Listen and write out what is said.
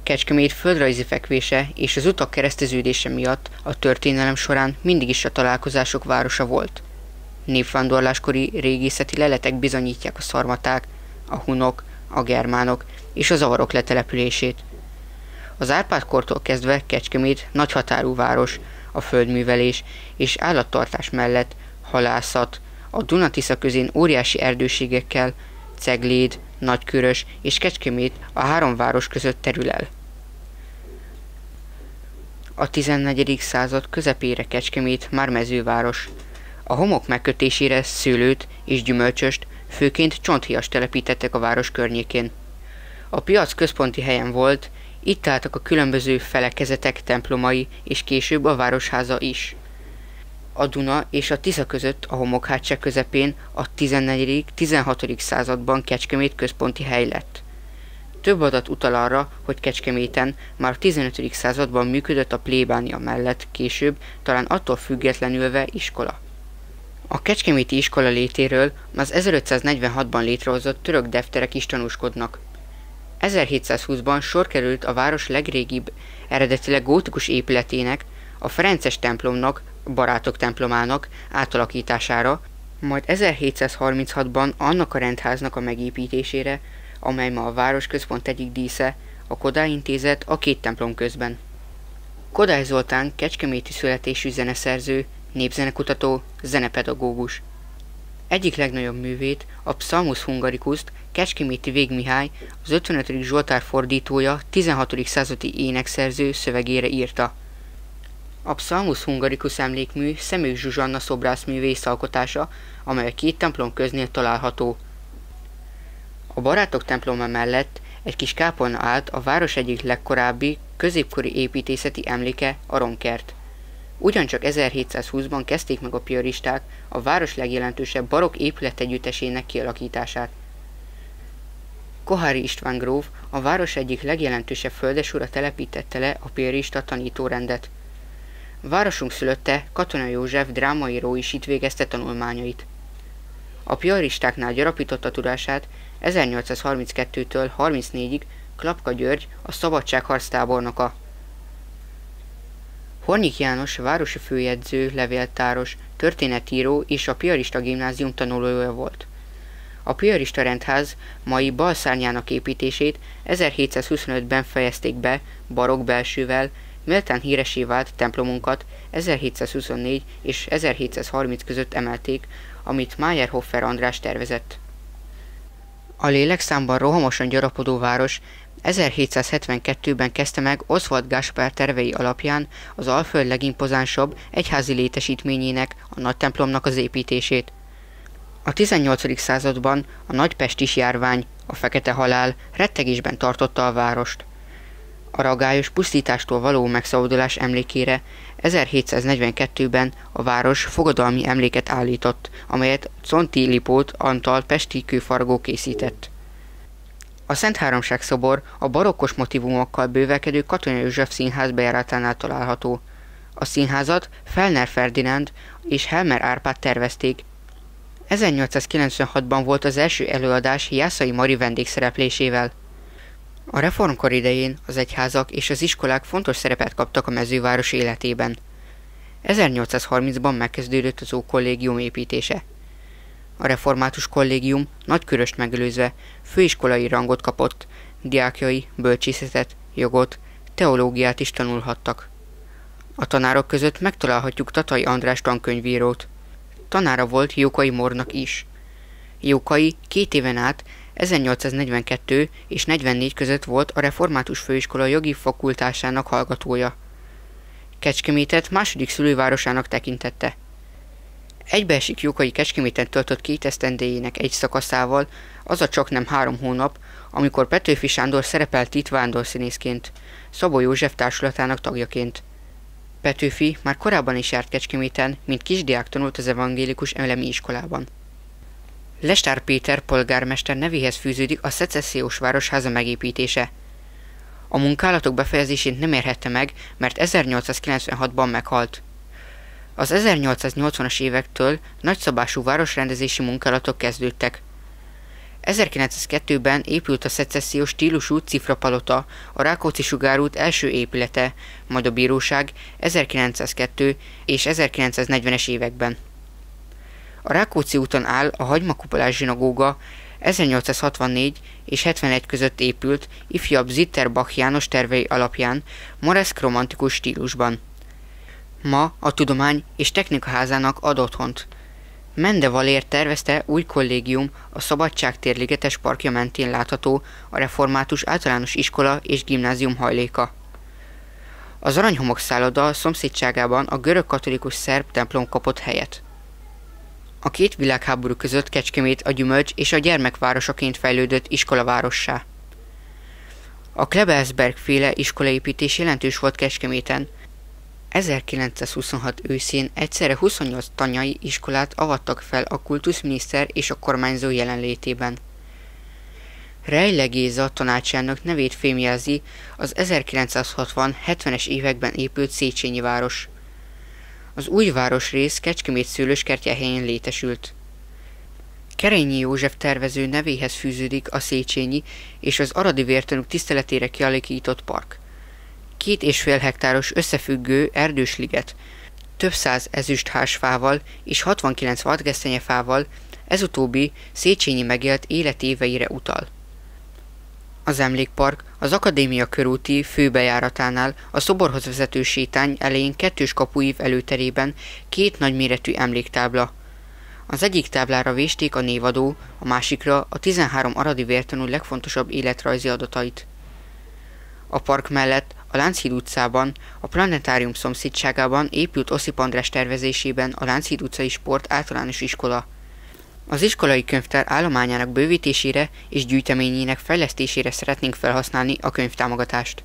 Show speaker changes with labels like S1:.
S1: Kecskemét földrajzi fekvése és az utak kereszteződése miatt a történelem során mindig is a találkozások városa volt. Népvándorláskori régészeti leletek bizonyítják a szarmaták, a hunok, a germánok és az avarok letelepülését. Az Árpád-kortól kezdve Kecskemét nagyhatárú város, a földművelés és állattartás mellett halászat, a Duna-Tisza közén óriási erdőségekkel, Cegléd, Nagykörös és Kecskemét a három város között terül el. A 14. század közepére Kecskemét már mezőváros. A homok megkötésére szőlőt és gyümölcsöst, főként csonthiast telepítettek a város környékén. A piac központi helyen volt, itt álltak a különböző felekezetek templomai és később a városháza is. A Duna és a Tisza között a homokhátság közepén a 14.-16. században Kecskemét központi hely lett. Több adat utal arra, hogy Kecskeméten már a 15. században működött a plébánia mellett, később talán attól függetlenülve iskola. A kecskeméti iskola létéről az 1546-ban létrehozott török defterek is tanúskodnak. 1720-ban sor került a város legrégibb, eredetileg gótikus épületének, a Ferences templomnak, Barátok templomának átalakítására, majd 1736-ban annak a rendháznak a megépítésére, amely ma a városközpont egyik dísze, a Kodály Intézet a két templom közben. Kodály Zoltán kecskeméti születésű zeneszerző, népzenekutató, zenepedagógus. Egyik legnagyobb művét, a Psalmus Hungaricust Kecskeméti Vég Mihály, az 55. Zsoltár fordítója, 16. századi énekszerző szövegére írta. A Psalmus Hungaricus emlékmű Szemők Zsuzsanna szobrászművész alkotása, amely a két templom köznél található. A Barátok temploma mellett egy kis kápolna állt a város egyik legkorábbi, középkori építészeti emléke, a romkert. Ugyancsak 1720-ban kezdték meg a pioristák a város legjelentősebb barokk épületegyüttesének kialakítását. Koháry István gróf a város egyik legjelentősebb földesura telepítette le a piorista tanítórendet. Városunk szülötte, Katona József drámaíró is itt végezte tanulmányait. A pioristáknál gyarapította tudását 1832-től 34-ig Klapka György, a szabadságharc tábornoka. Hornyik János városi főjegyző, levéltáros, történetíró és a piarista gimnázium tanulója volt. A piarista rendház mai balszárnyának építését 1725-ben fejezték be barokk belsővel, méltán híressé vált templomunkat 1724 és 1730 között emelték, amit Meyerhofer András tervezett. A lélekszámban rohamosan gyarapodó város 1772-ben kezdte meg Oswald Gáspár tervei alapján az Alföld legimpozánsabb egyházi létesítményének, a nagy templomnak az építését. A 18. században a nagy pestis járvány, a fekete halál rettegésben tartotta a várost. A ragályos pusztítástól való megszabadulás emlékére 1742-ben a város fogadalmi emléket állított, amelyet Czonti Lipót Antal pesti kőfaragó készített. A Szent Háromság szobor a barokkos motivumokkal bővelkedő Katona József színház bejáratánál található. A színházat Fellner Ferdinánd és Helmer Árpád tervezték. 1896-ban volt az első előadás Jászai Mari vendégszereplésével. A reformkor idején az egyházak és az iskolák fontos szerepet kaptak a mezőváros életében. 1830-ban megkezdődött az ókollégium építése. A református kollégium Nagyköröst megelőzve főiskolai rangot kapott, diákjai bölcsészetet, jogot, teológiát is tanulhattak. A tanárok között megtalálhatjuk Tatai András tankönyvírót. Tanára volt Jókai Mornak is. Jókai 2 éven át 1842 és 44 között volt a református főiskola jogi fakultásának hallgatója. Kecskemétet második szülővárosának tekintette. Egybeesik Jókai Kecskeméten töltött 2 esztendejének egy szakaszával, az a csaknem 3 hónap, amikor Petőfi Sándor szerepelt itt vándorszínészként, Szabó József társulatának tagjaként. Petőfi már korábban is járt Kecskeméten, mint kisdiák tanult az evangélikus elemi iskolában. Lestár Péter polgármester nevéhez fűződik a szecessziós városháza megépítése. A munkálatok befejezését nem érhette meg, mert 1896-ban meghalt. Az 1880-as évektől nagyszabású városrendezési munkálatok kezdődtek. 1902-ben épült a szecessziós stílusú cifrapalota, a Rákóczi-Sugár út első épülete, majd a bíróság 1902 és 1940-es években. A Rákóczi úton áll a hagymakupolás zsinagóga, 1864 és 71 között épült, ifjabb Zitterbach János tervei alapján, moreszk romantikus stílusban. Ma a Tudomány és Technika Házának ad otthont. Mende Valér tervezte új kollégium a Szabadságtér ligetes parkja mentén látható a Református Általános Iskola és Gimnázium hajléka. Az Aranyhomok szálloda szomszédságában a görög-katolikus szerb templom kapott helyet. A két világháború között Kecskemét a gyümölcs és a gyermekvárosaként fejlődött iskolavárossá. A Klebelsberg-féle iskolaépítés jelentős volt Kecskeméten. 1926 őszén egyszerre 28 tanyai iskolát avattak fel a kultuszminiszter és a kormányzó jelenlétében. Rejle Géza tanácselnök nevét fémjelzi az 1960-70-es években épült Széchenyi város. Az új városrész Kecskemét szőlőskertje helyén létesült. Kerényi József tervező nevéhez fűződik a Széchenyi és az aradi vértanúk tiszteletére kialakított park. 2,5 hektáros összefüggő erdős liget, több száz ezüstházsfával és 69 vadgesztenyefával, ez utóbbi Széchenyi megélt életéveire utal. Az emlékpark az Akadémia körúti főbejáratánál a szoborhoz vezető sétány elején kettős kapuív előterében két nagyméretű emléktábla. Az egyik táblára vésték a névadó, a másikra a 13 aradi vértanú legfontosabb életrajzi adatait. A park mellett a Lánchíd utcában, a Planetárium szomszédságában épült Oszip András tervezésében a Lánchíd utcai sport általános iskola. Az iskolai könyvtár állományának bővítésére és gyűjteményének fejlesztésére szeretnénk felhasználni a könyvtámogatást.